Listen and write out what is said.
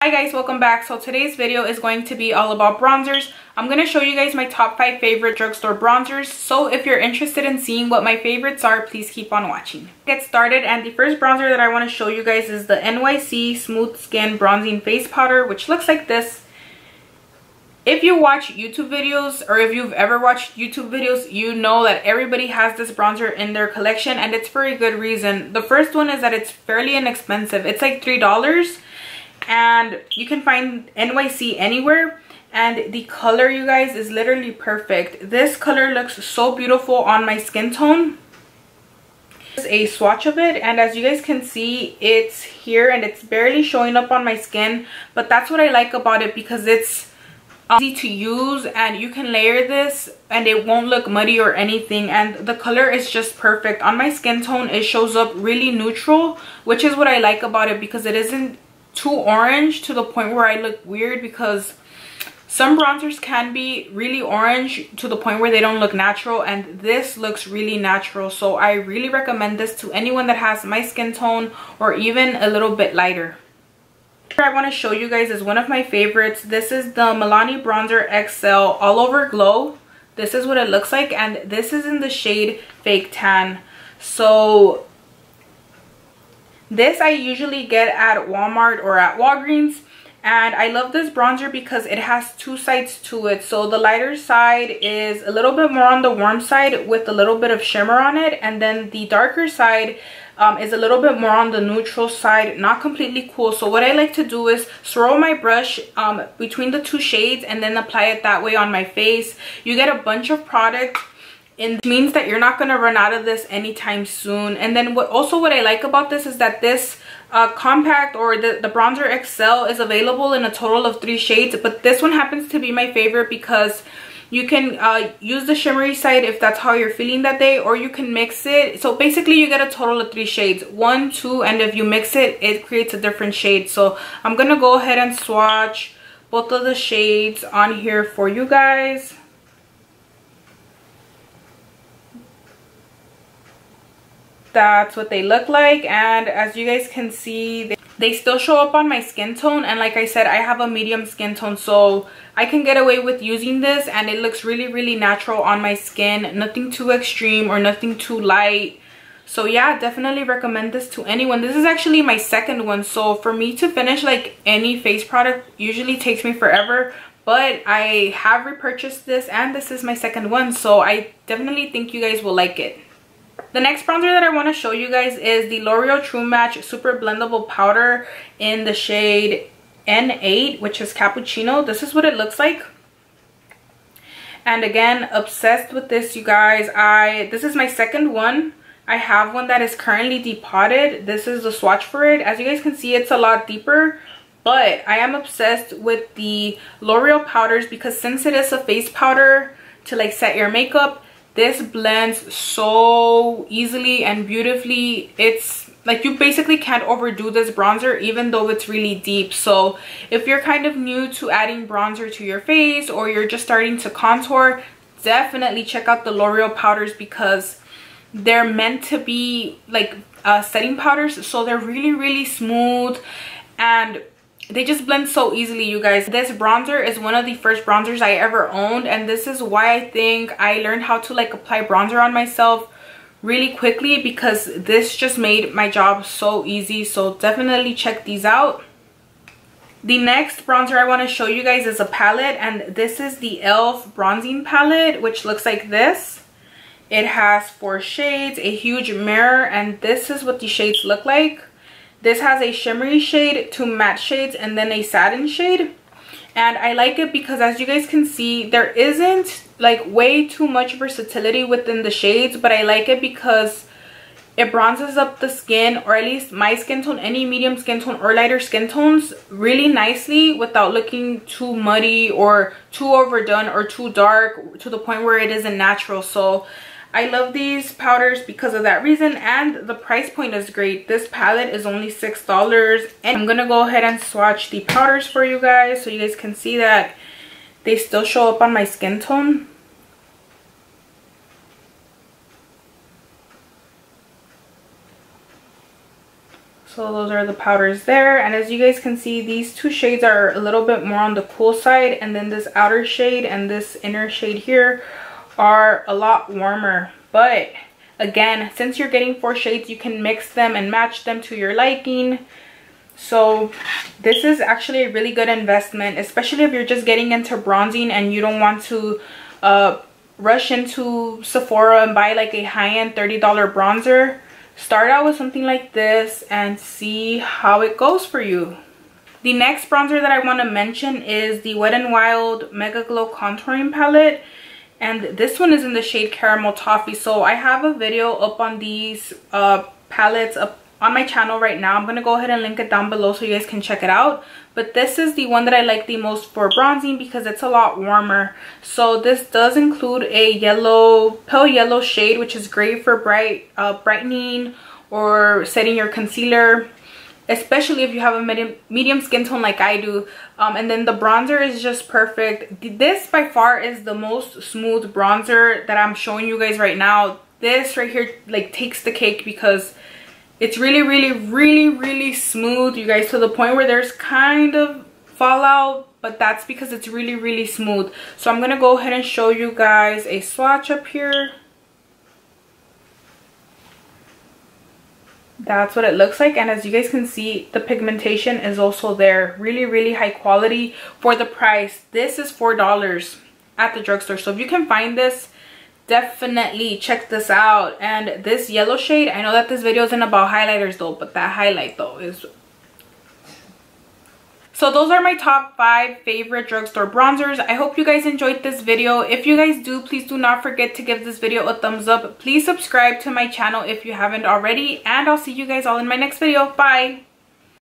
Hi guys, welcome back. So today's video is going to be all about bronzers. I'm going to show you guys my top 5 favorite drugstore bronzers. So if you're interested in seeing what my favorites are, please keep on watching. Get started, and the first bronzer that I want to show you guys is the NYC Smooth Skin Bronzing Face Powder, which looks like this. If you watch YouTube videos, or if you've ever watched YouTube videos, you know that everybody has this bronzer in their collection, and it's for a good reason. The first one is that it's fairly inexpensive. It's like $3. And you can find NYC anywhere, and the color, you guys, is literally perfect. This color looks so beautiful on my skin tone. This is a swatch of it, and as you guys can see, it's here and it's barely showing up on my skin, but that's what I like about it, because it's easy to use and you can layer this and it won't look muddy or anything, and the color is just perfect on my skin tone. It shows up really neutral, which is what I like about it, because it isn't too orange to the point where I look weird, because some bronzers can be really orange to the point where they don't look natural, and this looks really natural. So I really recommend this to anyone that has my skin tone or even a little bit lighter. I want to show you guys is one of my favorites. This is the Milani Bronzer XL All Over Glow. This is what it looks like, and this is in the shade Fake Tan. So this I usually get at Walmart or at Walgreens, and I love this bronzer because it has two sides to it. So the lighter side is a little bit more on the warm side with a little bit of shimmer on it, and then the darker side is a little bit more on the neutral side, not completely cool. So what I like to do is swirl my brush between the two shades and then apply it that way on my face. You get a bunch of product, and it means that you're not going to run out of this anytime soon. And then what I like about this is that this compact, or the bronzer XL, is available in a total of 3 shades, but this one happens to be my favorite because you can use the shimmery side if that's how you're feeling that day, or you can mix it. So basically you get a total of 3 shades, 1, 2, and if you mix it, it creates a different shade. So I'm gonna go ahead and swatch both of the shades on here for you guys. That's what they look like, and as you guys can see, they still show up on my skin tone, and like I said, I have a medium skin tone, so I can get away with using this, and it looks really natural on my skin. Nothing too extreme or nothing too light. So yeah, definitely recommend this to anyone. This is actually my second one, so for me to finish like any face product usually takes me forever, but I have repurchased this and this is my second one, so I definitely think you guys will like it. The next bronzer that I want to show you guys is the L'Oreal True Match Super Blendable Powder in the shade N8, which is Cappuccino. This is what it looks like. And again, obsessed with this, you guys. This is my second one. I have one that is currently depotted. This is the swatch for it. As you guys can see, it's a lot deeper, but I am obsessed with the L'Oreal powders because since it is a face powder to like set your makeup, this blends so easily and beautifully. It's like you basically can't overdo this bronzer even though it's really deep. So if you're kind of new to adding bronzer to your face, or you're just starting to contour, definitely check out the L'Oreal powders, because they're meant to be like setting powders. So they're really smooth and they just blend so easily, you guys. This bronzer is one of the first bronzers I ever owned, and this is why I think I learned how to like apply bronzer on myself really quickly, because this just made my job so easy. So definitely check these out. The next bronzer I want to show you guys is a palette, and this is the e.l.f. bronzing palette, which looks like this. It has 4 shades, a huge mirror, and this is what the shades look like. This has a shimmery shade, 2 matte shades, and then a satin shade. And I like it because, as you guys can see, there isn't like way too much versatility within the shades, but I like it because it bronzes up the skin, or at least my skin tone, any medium skin tone or lighter skin tones, really nicely without looking too muddy or too overdone or too dark to the point where it isn't natural. So I love these powders because of that reason, and the price point is great. This palette is only $6, and I'm gonna go ahead and swatch the powders for you guys so you guys can see that they still show up on my skin tone. So those are the powders there, and as you guys can see, these two shades are a little bit more on the cool side, and then this outer shade and this inner shade here are a lot warmer. But again, since you're getting 4 shades, you can mix them and match them to your liking. So this is actually a really good investment, especially if you're just getting into bronzing and you don't want to rush into Sephora and buy like a high-end $30 bronzer. Start out with something like this and see how it goes for you. The next bronzer that I want to mention is the Wet n Wild Mega Glow Contouring Palette. And this one is in the shade Caramel Toffee. So I have a video up on these palettes up on my channel right now. I'm going to go ahead and link it down below so you guys can check it out. But this is the one that I like the most for bronzing because it's a lot warmer. So this does include a pale yellow shade, which is great for brightening or setting your concealer, especially if you have a medium skin tone like I do. And then the bronzer is just perfect. This by far is the most smooth bronzer that I'm showing you guys right now. This right here like takes the cake because it's really smooth, you guys, to the point where there's kind of fallout, but that's because it's really smooth. So I'm gonna go ahead and show you guys a swatch up here. That's what it looks like, and as you guys can see, the pigmentation is also there. Really high quality for the price. This is $4 at the drugstore, so if you can find this, definitely check this out. And this yellow shade, I know that this video isn't about highlighters though, but that highlight though is... So those are my top 5 favorite drugstore bronzers. I hope you guys enjoyed this video. If you guys do, please do not forget to give this video a thumbs up. Please subscribe to my channel if you haven't already, and I'll see you guys all in my next video. Bye.